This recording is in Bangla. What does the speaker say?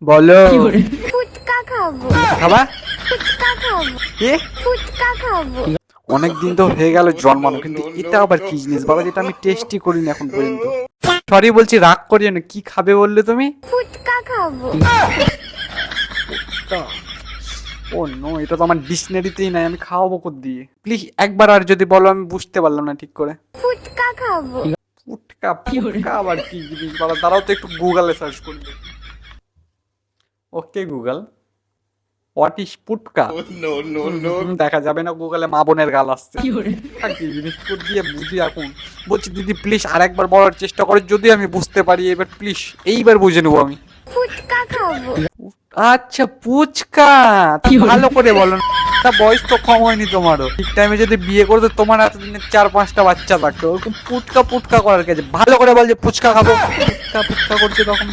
বলো। ফুচকা খাবো। খাবা? ফুচকা খাবো। কি? ফুচকা খাবো। অনেকদিন তো হয়ে গেল জন্মানো, কিন্তু এটা আবার কি জিনিস বাবা, যেটা আমি টেস্টই করিনি এখন পর্যন্ত। সরি বলছি, রাগ করিও না। কি খাবে বললে তুমি? ফুচকা খাবো। ও নো, এটা তো আমার ডিকশনারিতেই নাই, আমি খাওয়াবো কোথ দিয়ে? প্লিজ একবার আর যদি বলো, আমি বুঝতে পারলাম না ঠিক করে। ফুচকা খাবো। ফুটকা? ফুটকা আবার কি জিনিস বাবা? দাঁড়াও তো একটু গুগলে সার্চ করি। Okay Google, what is fuchka? দেখা যাবে না গুগলে, মা বোনের গাল আসছে। কি জিনিস ফুট দিয়ে বুঝি এখন। বলছি দিদি প্লিজ আর একবার বলার চেষ্টা করে, যদি আমি বুঝতে পারি এবার প্লিজ, এইবার বুঝে নেবো আমি। ফুচকা খাবো। আচ্ছা ফুচকা, তা ভালো করে বলো না। তা বয়স তো কম হয়নি তোমারও, ঠিক টাইমে যদি বিয়ে করতে তোমার এতদিনে 4-5টা বাচ্চা থাকতো। ওরকম ফুটকা ফুটকা করার কাছে ভালো করে বল যে ফুচকা খাবো, ফুচকা ফুচকা করছে তখন।